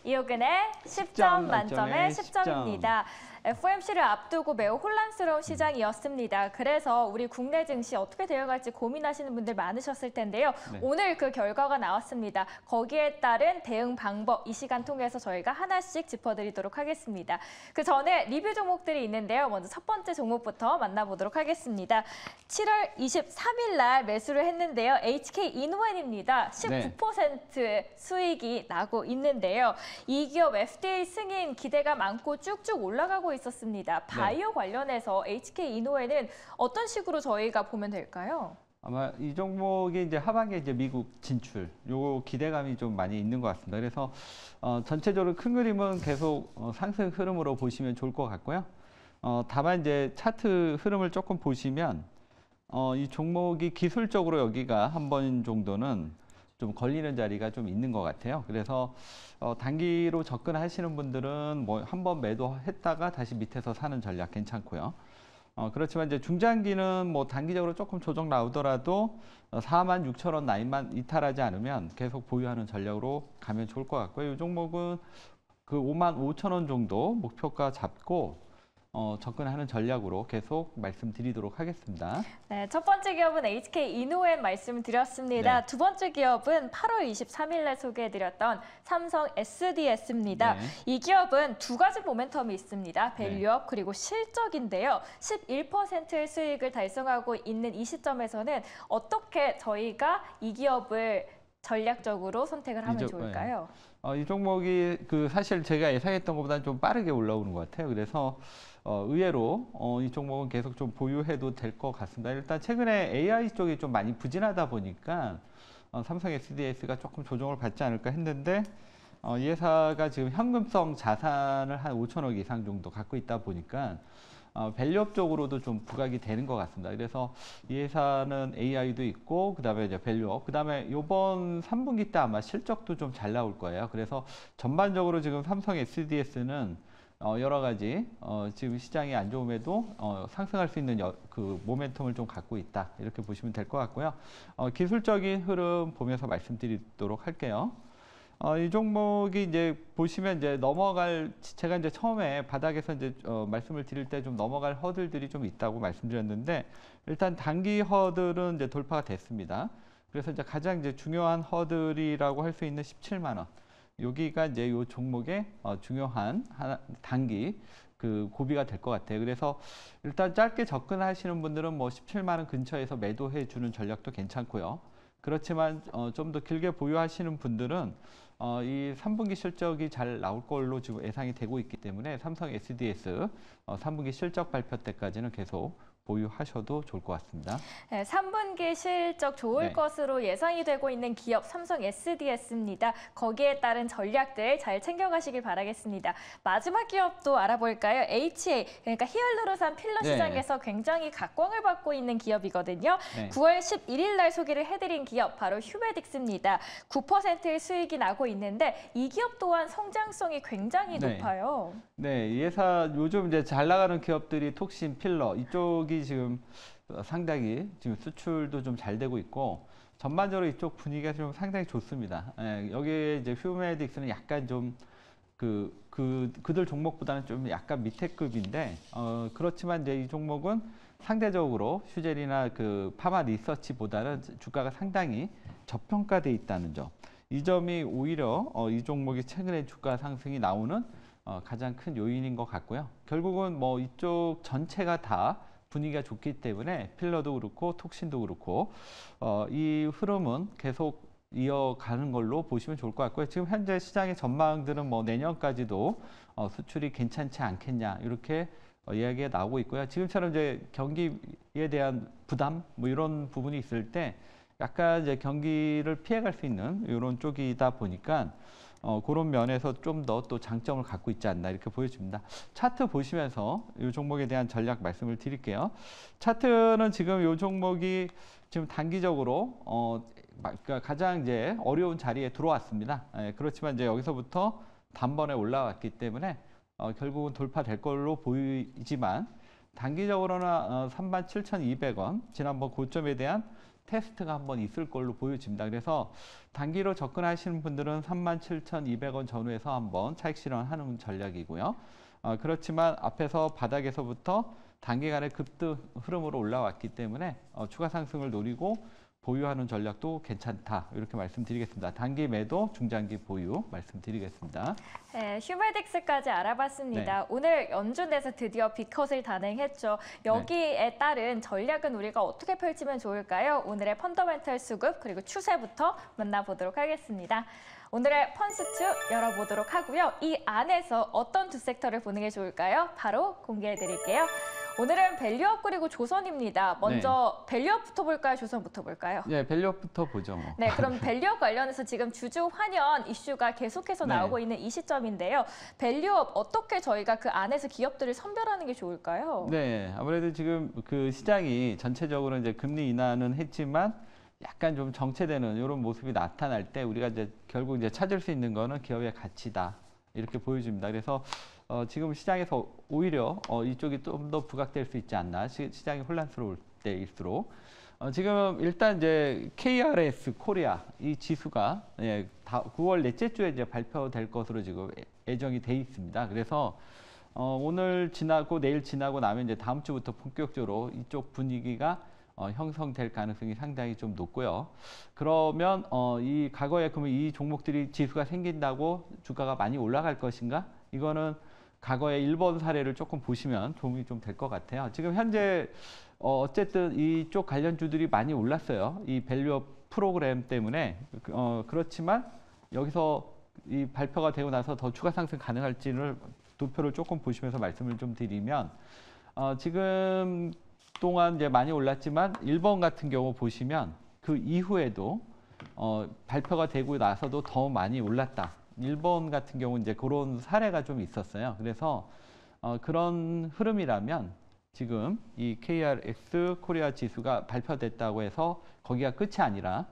이호근의 10점 만점에 10점입니다. FOMC를 앞두고 매우 혼란스러운 시장이었습니다. 그래서 우리 국내 증시 어떻게 대응할지 고민하시는 분들 많으셨을 텐데요. 네. 오늘 그 결과가 나왔습니다. 거기에 따른 대응 방법 이 시간 통해서 저희가 하나씩 짚어드리도록 하겠습니다. 그 전에 리뷰 종목들이 있는데요. 먼저 첫 번째 종목부터 만나보도록 하겠습니다. 7월 23일 날 매수를 했는데요. HK 이노엔입니다. 19% 수익이 나고 있는데요. 이 기업 FDA 승인 기대가 많고 쭉쭉 올라가고 있었습니다. 바이오 관련해서 HK 이노엔은 어떤 식으로 저희가 보면 될까요? 아마 이 종목이 이제 하반기에 이제 미국 진출, 요 기대감이 좀 많이 있는 것 같습니다. 그래서 전체적으로 큰 그림은 계속 상승 흐름으로 보시면 좋을 것 같고요. 다만 이제 차트 흐름을 조금 보시면 이 종목이 기술적으로 여기가 한 번 정도는 좀 걸리는 자리가 좀 있는 것 같아요. 그래서 단기로 접근하시는 분들은 뭐 한 번 매도했다가 다시 밑에서 사는 전략 괜찮고요. 그렇지만 이제 중장기는 뭐 단기적으로 조금 조정 나오더라도 46,000원 라인만 이탈하지 않으면 계속 보유하는 전략으로 가면 좋을 것 같고요. 이 종목은 그 55,000원 정도 목표가 잡고 접근하는 전략으로 계속 말씀드리도록 하겠습니다. 네, 첫 번째 기업은 HK 이노엔 말씀드렸습니다. 네. 두 번째 기업은 8월 23일에 소개해드렸던 삼성 SDS입니다. 네. 이 기업은 두 가지 모멘텀이 있습니다. 밸류업 네. 그리고 실적인데요. 11%의 수익을 달성하고 있는 이 시점에서는 어떻게 저희가 이 기업을 전략적으로 선택을 하면 좋을까요? 이 종목이 사실 제가 예상했던 것보다는 좀 빠르게 올라오는 것 같아요. 그래서 의외로 이 종목은 계속 좀 보유해도 될 것 같습니다. 일단 최근에 AI 쪽이 좀 많이 부진하다 보니까 삼성 SDS가 조금 조정을 받지 않을까 했는데 이 회사가 지금 현금성 자산을 한 5천억 이상 정도 갖고 있다 보니까 밸류업 쪽으로도 좀 부각이 되는 것 같습니다. 그래서 이 회사는 AI도 있고 그다음에 이제 밸류업, 그다음에 이번 3분기 때 아마 실적도 좀 잘 나올 거예요. 그래서 전반적으로 지금 삼성 SDS는 여러 가지 지금 시장이 안 좋음에도 상승할 수 있는 그 모멘텀을 좀 갖고 있다, 이렇게 보시면 될 것 같고요. 기술적인 흐름 보면서 말씀드리도록 할게요. 이 종목이 이제 보시면 이제 제가 이제 처음에 바닥에서 이제 말씀을 드릴 때 좀 넘어갈 허들들이 좀 있다고 말씀드렸는데, 일단 단기 허들은 이제 돌파가 됐습니다. 그래서 이제 가장 이제 중요한 허들이라고 할 수 있는 17만 원. 여기가 이제 이 종목의 중요한 단기 그 고비가 될 것 같아요. 그래서 일단 짧게 접근하시는 분들은 뭐 17만 원 근처에서 매도해 주는 전략도 괜찮고요. 그렇지만 좀 더 길게 보유하시는 분들은 이 3분기 실적이 잘 나올 걸로 지금 예상이 되고 있기 때문에 삼성 SDS 3분기 실적 발표 때까지는 계속 보유하셔도 좋을 것 같습니다. 네, 3분기 실적 좋을 네. 것으로 예상이 되고 있는 기업 삼성 SDS입니다. 거기에 따른 전략들 잘 챙겨가시길 바라겠습니다. 마지막 기업도 알아볼까요? HA, 그러니까 히알루론산 필러 네. 시장에서 굉장히 각광을 받고 있는 기업이거든요. 네. 9월 11일 날 소개를 해드린 기업 바로 휴메딕스입니다. 9%의 수익이 나고 있는데 이 기업 또한 성장성이 굉장히 높아요. 네, 이 회사 요즘 이제 잘 나가는 기업들이 톡신, 필러 이쪽이 지금 상당히 지금 수출도 좀 잘 되고 있고 전반적으로 이쪽 분위기가 좀 상당히 좋습니다. 여기에 이제 휴메딕스는 약간 좀 그들 종목보다는 좀 약간 밑에 급인데 그렇지만 이제 이 종목은 상대적으로 휴젤이나 그 파마 리서치보다는 주가가 상당히 저평가돼 있다는 점. 이 점이 오히려 이 종목이 최근에 주가 상승이 나오는 가장 큰 요인인 것 같고요. 결국은 뭐 이쪽 전체가 다 분위기가 좋기 때문에 필러도 그렇고 톡신도 그렇고 이 흐름은 계속 이어가는 걸로 보시면 좋을 것 같고요. 지금 현재 시장의 전망들은 뭐 내년까지도 수출이 괜찮지 않겠냐 이렇게 이야기가 나오고 있고요. 지금처럼 이제 경기에 대한 부담 뭐 이런 부분이 있을 때 약간 이제 경기를 피해갈 수 있는 이런 쪽이다 보니까 그런 면에서 좀 더 또 장점을 갖고 있지 않나 이렇게 보여집니다. 차트 보시면서 이 종목에 대한 전략 말씀을 드릴게요. 차트는 지금 이 종목이 지금 단기적으로 그러니까 가장 이제 어려운 자리에 들어왔습니다. 그렇지만 이제 여기서부터 단번에 올라왔기 때문에 결국은 돌파될 걸로 보이지만 단기적으로는 37,200원 지난번 고점에 대한 테스트가 한번 있을 걸로 보여집니다. 그래서 단기로 접근하시는 분들은 37,200원 전후에서 한번 차익 실현하는 전략이고요. 그렇지만 앞에서 바닥에서부터 단기간의 급등 흐름으로 올라왔기 때문에 추가 상승을 노리고 보유하는 전략도 괜찮다. 이렇게 말씀드리겠습니다. 단기 매도, 중장기 보유 말씀드리겠습니다. 네, 휴메딕스까지 알아봤습니다. 네. 오늘 연준에서 드디어 B컷을 단행했죠. 여기에 따른 전략은 우리가 어떻게 펼치면 좋을까요? 오늘의 펀더멘털 수급 그리고 추세부터 만나보도록 하겠습니다. 오늘의 펀스튜 열어보도록 하고요. 이 안에서 어떤 두 섹터를 보는 게 좋을까요? 바로 공개해드릴게요. 오늘은 밸류업 그리고 조선입니다. 먼저 밸류업부터 볼까요? 조선부터 볼까요? 네, 밸류업부터 보죠. 뭐. 네, 그럼 밸류업 관련해서 지금 주주 환연 이슈가 계속해서 네. 나오고 있는 이 시점인데요. 밸류업 어떻게 저희가 그 안에서 기업들을 선별하는 게 좋을까요? 네, 아무래도 지금 그 시장이 전체적으로 이제 금리 인하는 했지만 약간 좀 정체되는 이런 모습이 나타날 때 우리가 이제 결국 이제 찾을 수 있는 거는 기업의 가치다. 이렇게 보여집니다. 그래서 지금 시장에서 오히려 이쪽이 좀 더 부각될 수 있지 않나. 시장이 혼란스러울 때일수록. 지금 일단 이제 KRS 코리아 이 지수가 9월 넷째 주에 이제 발표될 것으로 지금 예정이 돼 있습니다. 그래서 오늘 지나고 내일 지나고 나면 이제 다음 주부터 본격적으로 이쪽 분위기가 형성될 가능성이 상당히 좀 높고요. 그러면 이 과거에 그러면 이 종목들이 지수가 생긴다고 주가가 많이 올라갈 것인가? 이거는 과거의 일본 사례를 조금 보시면 도움이 좀 될 것 같아요. 지금 현재 어쨌든 이쪽 관련주들이 많이 올랐어요. 이 밸류업 프로그램 때문에 그렇지만 여기서 이 발표가 되고 나서 더 추가 상승 가능할지를 도표를 조금 보시면서 말씀을 좀 드리면 지금 동안 이제 많이 올랐지만 일본 같은 경우 보시면 그 이후에도 발표가 되고 나서도 더 많이 올랐다. 일본 같은 경우 이제 그런 사례가 좀 있었어요. 그래서 그런 흐름이라면 지금 이 KRX 코리아 지수가 발표됐다고 해서 거기가 끝이 아니라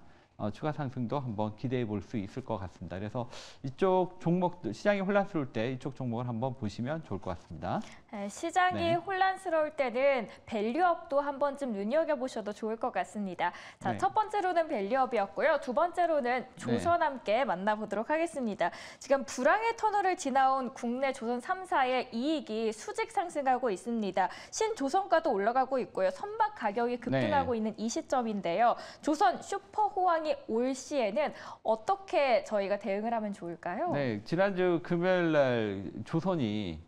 추가 상승도 한번 기대해 볼 수 있을 것 같습니다. 그래서 이쪽 종목들 시장이 혼란스러울 때 이쪽 종목을 한번 보시면 좋을 것 같습니다. 네, 시장이 네. 혼란스러울 때는 밸류업도 한 번쯤 눈여겨보셔도 좋을 것 같습니다. 자, 네. 첫 번째로는 밸류업이었고요. 두 번째로는 조선 함께 만나보도록 하겠습니다. 지금 불황의 터널을 지나온 국내 조선 3사의 이익이 수직 상승하고 있습니다. 신조선가도 올라가고 있고요. 선박 가격이 급등하고 있는 이 시점인데요. 조선 슈퍼호황이 올 시에는 어떻게 저희가 대응을 하면 좋을까요? 네, 지난주 금요일 날 조선이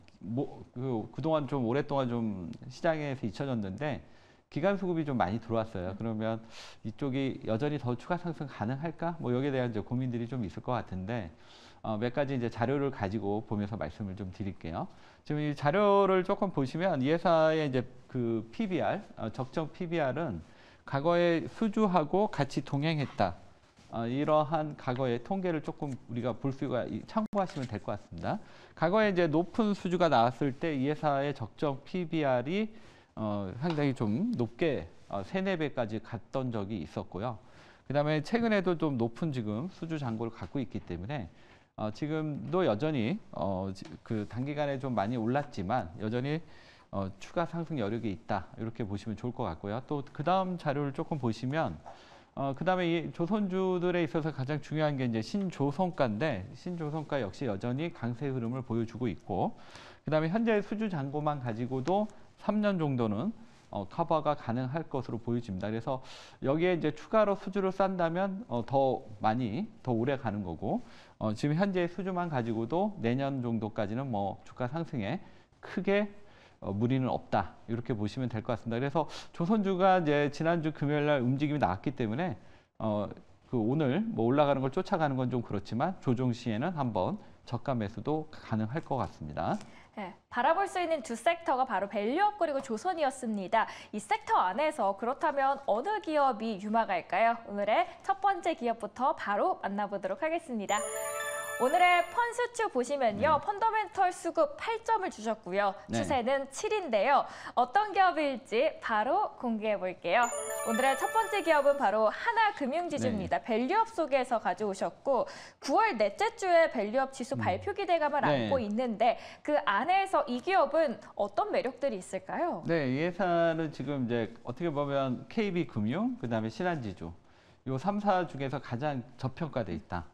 그동안 좀 오랫동안 좀 시장에서 잊혀졌는데 기간 수급이 좀 많이 들어왔어요. 그러면 이쪽이 여전히 더 추가 상승 가능할까? 뭐 여기에 대한 이제 고민들이 좀 있을 것 같은데 몇 가지 이제 자료를 가지고 보면서 말씀을 좀 드릴게요. 지금 이 자료를 조금 보시면 이 회사의 이제 그 PBR, 적정 PBR은 과거에 수주하고 같이 동행했다. 이러한 과거의 통계를 조금 우리가 볼 수가 참고하시면 될 것 같습니다. 과거에 이제 높은 수주가 나왔을 때 이 회사의 적정 PBR이 상당히 좀 높게 3~4배까지 갔던 적이 있었고요. 그다음에 최근에도 좀 높은 지금 수주 잔고를 갖고 있기 때문에 지금도 여전히 그 단기간에 좀 많이 올랐지만 여전히 추가 상승 여력이 있다. 이렇게 보시면 좋을 것 같고요. 또 그다음 자료를 조금 보시면 그다음에 이 조선주들에 있어서 가장 중요한 게 이제 신조선가인데 신조선가 역시 여전히 강세 흐름을 보여주고 있고 그다음에 현재 수주 잔고만 가지고도 3년 정도는 커버가 가능할 것으로 보여집니다. 그래서 여기에 이제 추가로 수주를 싼다면 더 오래 가는 거고 지금 현재 수주만 가지고도 내년 정도까지는 뭐 주가 상승에 크게 무리는 없다. 이렇게 보시면 될 것 같습니다. 그래서 조선주가 이제 지난주 금요일 날 움직임이 나왔기 때문에 그 오늘 뭐 올라가는 걸 쫓아가는 건 좀 그렇지만 조정 시에는 한번 저가 매수도 가능할 것 같습니다. 네, 바라볼 수 있는 두 섹터가 바로 밸류업 그리고 조선이었습니다. 이 섹터 안에서 그렇다면 어느 기업이 유망할까요? 오늘의 첫 번째 기업부터 바로 만나보도록 하겠습니다. 오늘의 펀수추 보시면요. 펀더멘털 수급 8점을 주셨고요. 네. 추세는 7인데요. 어떤 기업일지 바로 공개해 볼게요. 오늘의 첫 번째 기업은 바로 하나금융지주입니다. 밸류업 속에서 가져오셨고 9월 넷째 주에 밸류업 지수 발표 기대감을 네. 안고 있는데 그 안에서 이 기업은 어떤 매력들이 있을까요? 네, 이 회사는 지금 이제 어떻게 보면 KB금융, 그다음에 신한지주 요 3사 중에서 가장 저평가돼 있다.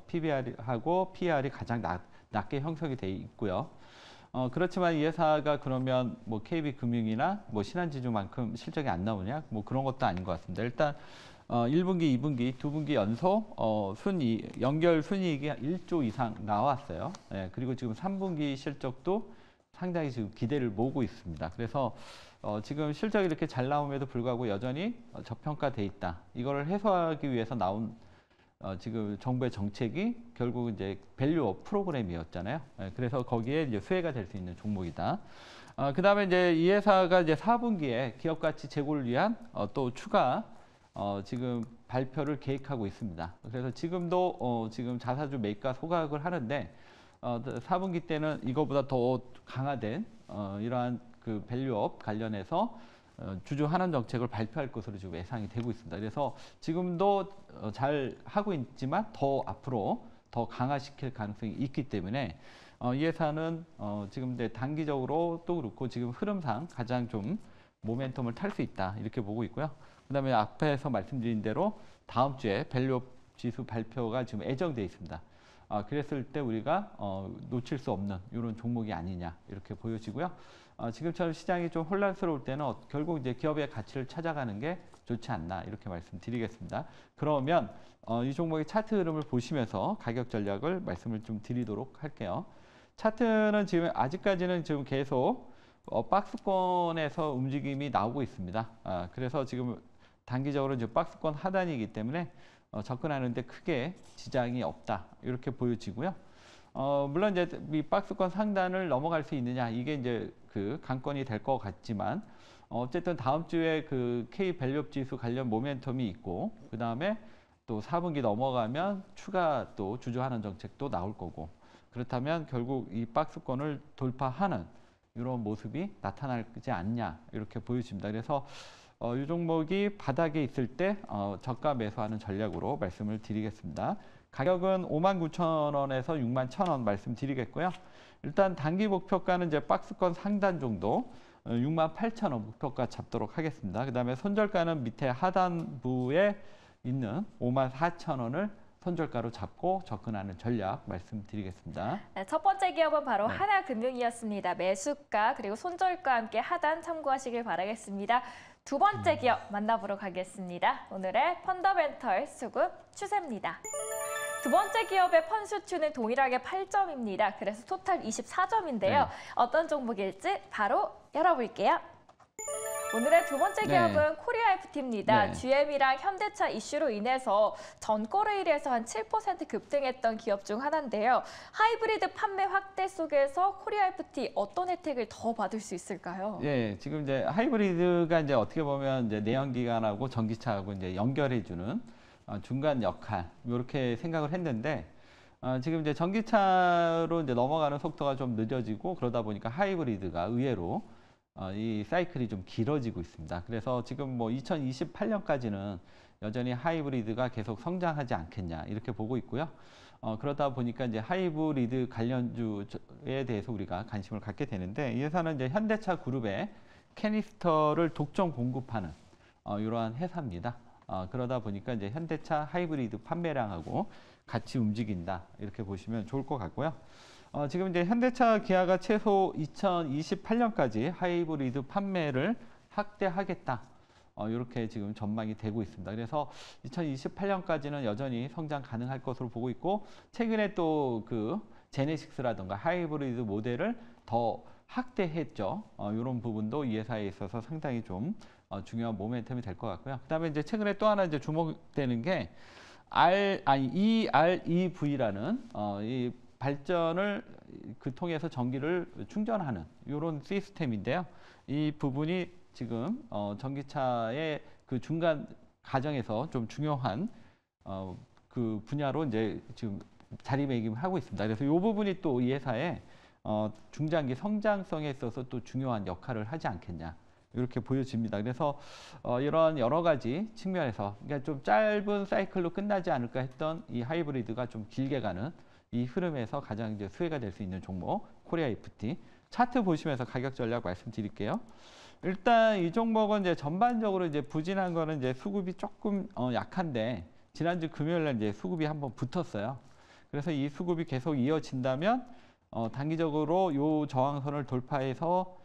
PBR하고 PER이 가장 낮게 형성이 돼 있고요. 그렇지만 이 회사가 그러면 뭐 KB금융이나 뭐 신한지주만큼 실적이 안 나오냐? 뭐 그런 것도 아닌 것 같습니다. 일단 1분기, 2분기, 2분기 연속 연결 순이익이 1조 이상 나왔어요. 예, 그리고 지금 3분기 실적도 상당히 지금 기대를 모으고 있습니다. 그래서 지금 실적이 이렇게 잘 나옴에도 불구하고 여전히 저평가돼 있다. 이거를 해소하기 위해서 나온 지금 정부의 정책이 결국 이제 밸류업 프로그램이었잖아요. 예, 그래서 거기에 이제 수혜가 될 수 있는 종목이다. 그다음에 이제 이 회사가 이제 4분기에 기업 가치 제고를 위한 또 추가 지금 발표를 계획하고 있습니다. 그래서 지금도 지금 자사주 매입과 소각을 하는데 4분기 때는 이거보다 더 강화된 이러한 그 밸류업 관련해서 주주 환원 정책을 발표할 것으로 지금 예상이 되고 있습니다. 그래서 지금도 잘 하고 있지만 더 앞으로 더 강화시킬 가능성이 있기 때문에 이 회사는 지금 이제 단기적으로 또 그렇고 지금 흐름상 가장 좀 모멘텀을 탈 수 있다 이렇게 보고 있고요. 그다음에 앞에서 말씀드린 대로 다음 주에 밸류업 지수 발표가 지금 예정돼 있습니다. 그랬을 때 우리가 놓칠 수 없는 이런 종목이 아니냐 이렇게 보여지고요. 지금처럼 시장이 좀 혼란스러울 때는 결국 이제 기업의 가치를 찾아가는 게 좋지 않나 이렇게 말씀드리겠습니다. 그러면 이 종목의 차트 흐름을 보시면서 가격 전략을 말씀을 좀 드리도록 할게요. 차트는 지금 아직까지는 지금 계속 박스권에서 움직임이 나오고 있습니다. 그래서 지금 단기적으로 이제 박스권 하단이기 때문에 접근하는데 크게 지장이 없다 이렇게 보여지고요. 물론 이제 이 박스권 상단을 넘어갈 수 있느냐 이게 이제 그 관건이 될 것 같지만 어쨌든 다음 주에 그 K 밸류업 지수 관련 모멘텀이 있고 그 다음에 또 4분기 넘어가면 추가 또 주주 환원 정책도 나올 거고 그렇다면 결국 이 박스권을 돌파하는 이런 모습이 나타나지 않냐 이렇게 보여집니다. 그래서 이 종목이 바닥에 있을 때 저가 매수하는 전략으로 말씀을 드리겠습니다. 가격은 59,000원에서 61,000원 말씀드리겠고요. 일단 단기 목표가는 이제 박스권 상단 정도 68,000원 목표가 잡도록 하겠습니다. 그 다음에 손절가는 밑에 하단부에 있는 54,000원을 손절가로 잡고 접근하는 전략 말씀드리겠습니다. 네, 첫 번째 기업은 바로 네. 하나금융이었습니다. 매수가 그리고 손절가 함께 하단 참고하시길 바라겠습니다. 두 번째 기업 만나보러 가겠습니다. 오늘의 펀더멘털 수급 추세입니다. 두 번째 기업의 펀수추는 동일하게 8점입니다. 그래서 토탈 24점인데요. 네. 어떤 종목일지 바로 열어볼게요. 오늘의 두 번째 네. 기업은 코리아 FT입니다. 네. GM이랑 현대차 이슈로 인해서 전거래일에서 한 7% 급등했던 기업 중 하나인데요. 하이브리드 판매 확대 속에서 코리아 FT 어떤 혜택을 더 받을 수 있을까요? 예, 지금 이제 하이브리드가 이제 어떻게 보면 이제 내연기관하고 전기차하고 이제 연결해주는 중간 역할 이렇게 생각을 했는데 지금 이제 전기차로 이제 넘어가는 속도가 좀 늦어지고 그러다 보니까 하이브리드가 의외로 이 사이클이 좀 길어지고 있습니다. 그래서 지금 뭐 2028년까지는 여전히 하이브리드가 계속 성장하지 않겠냐 이렇게 보고 있고요. 그러다 보니까 이제 하이브리드 관련주에 대해서 우리가 관심을 갖게 되는데 이 회사는 이제 현대차 그룹의 캐니스터를 독점 공급하는 이러한 회사입니다. 그러다 보니까 이제 현대차 하이브리드 판매량하고 같이 움직인다 이렇게 보시면 좋을 것 같고요. 지금 이제 현대차 기아가 최소 2028년까지 하이브리드 판매를 확대하겠다. 이렇게 지금 전망이 되고 있습니다. 그래서 2028년까지는 여전히 성장 가능할 것으로 보고 있고 최근에 또 그 제네시스라든가 하이브리드 모델을 더 확대했죠. 이런 부분도 이 회사에 있어서 상당히 좀 중요한 모멘텀이 될 것 같고요. 그다음에 이제 최근에 또 하나 이제 주목되는 게 EREV라는 이 발전을 통해서 전기를 충전하는 이런 시스템인데요. 이 부분이 지금 전기차의 그 중간 과정에서 좀 중요한 그 분야로 이제 지금 자리매김을 하고 있습니다. 그래서 이 부분이 또 이 회사의 중장기 성장성에 있어서 또 중요한 역할을 하지 않겠냐. 이렇게 보여집니다. 그래서 이런 여러 가지 측면에서 그러니까 좀 짧은 사이클로 끝나지 않을까 했던 이 하이브리드가 좀 길게 가는 이 흐름에서 가장 이제 수혜가 될 수 있는 종목 코리아 FT 차트 보시면서 가격 전략 말씀드릴게요. 일단 이 종목은 이제 전반적으로 이제 부진한 거는 이제 수급이 조금 약한데 지난주 금요일 날 이제 수급이 한번 붙었어요. 그래서 이 수급이 계속 이어진다면 단기적으로 요 저항선을 돌파해서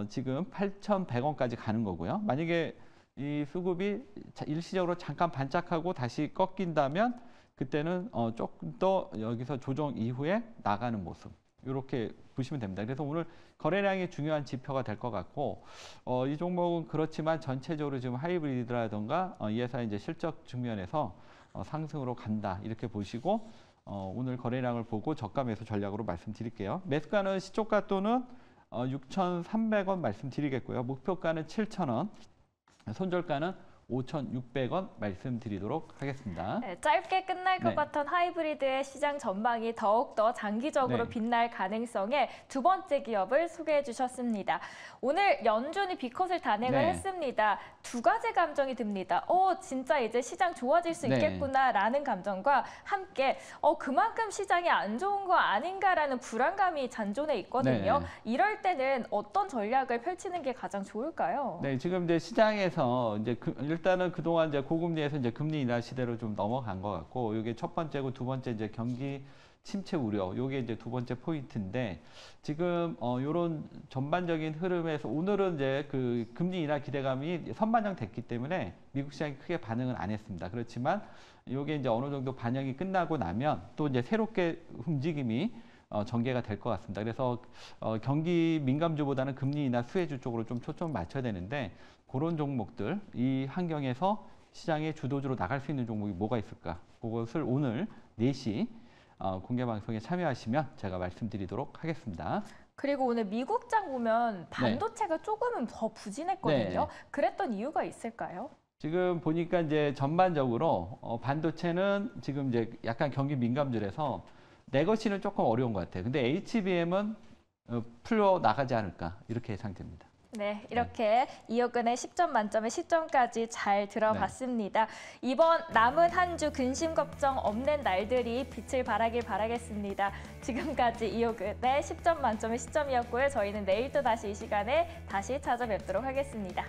지금 8,100원까지 가는 거고요. 만약에 이 수급이 일시적으로 잠깐 반짝하고 다시 꺾인다면 그때는 조금 더 여기서 조정 이후에 나가는 모습 이렇게 보시면 됩니다. 그래서 오늘 거래량이 중요한 지표가 될 것 같고 이 종목은 그렇지만 전체적으로 지금 하이브리드라던가 이 회사의 이제 실적 측면에서 상승으로 간다 이렇게 보시고 오늘 거래량을 보고 저가 매수 전략으로 말씀드릴게요. 매수가는 시초가 또는 6,300원 말씀드리겠고요. 목표가는 7,000원, 손절가는 5,600원 말씀드리도록 하겠습니다. 네, 짧게 끝날 것 네. 같은 하이브리드의 시장 전망이 더욱더 장기적으로 네. 빛날 가능성에 두 번째 기업을 소개해 주셨습니다. 오늘 연준이 비컷을 단행을 네. 했습니다. 두 가지 감정이 듭니다. 진짜 이제 시장 좋아질 수 네. 있겠구나라는 감정과 함께 그만큼 시장이 안 좋은 거 아닌가라는 불안감이 잔존해 있거든요. 네. 이럴 때는 어떤 전략을 펼치는 게 가장 좋을까요? 네, 지금 이제 시장에서 이제 일단은 그동안 이제 고금리에서 이제 금리 인하 시대로 좀 넘어간 것 같고, 이게 첫 번째고 두 번째 이제 경기 침체 우려, 요게 이제 두 번째 포인트인데, 지금 요런 전반적인 흐름에서 오늘은 이제 그 금리 인하 기대감이 선반영됐기 때문에 미국 시장이 크게 반응은 안 했습니다. 그렇지만 요게 이제 어느 정도 반영이 끝나고 나면 또 이제 새롭게 움직임이 전개가 될 것 같습니다. 그래서 경기 민감주보다는 금리 인하 수혜주 쪽으로 좀 초점을 맞춰야 되는데, 그런 종목들, 이 환경에서 시장의 주도주로 나갈 수 있는 종목이 뭐가 있을까? 그것을 오늘 4시 공개 방송에 참여하시면 제가 말씀드리도록 하겠습니다. 그리고 오늘 미국장 보면 반도체가 조금은 더 부진했거든요. 네. 그랬던 이유가 있을까요? 지금 보니까 이제 전반적으로 반도체는 지금 이제 약간 경기 민감주라서 내것이는 조금 어려운 것 같아요. 근데 HBM은 풀려 나가지 않을까 이렇게 예상됩니다. 네, 이렇게 이호근의 10점 만점에 10점까지 잘 들어봤습니다. 이번 남은 한 주 근심 걱정 없는 날들이 빛을 발하길 바라겠습니다. 지금까지 이호근의 10점 만점에 10점이었고요. 저희는 내일 또 다시 이 시간에 다시 찾아뵙도록 하겠습니다.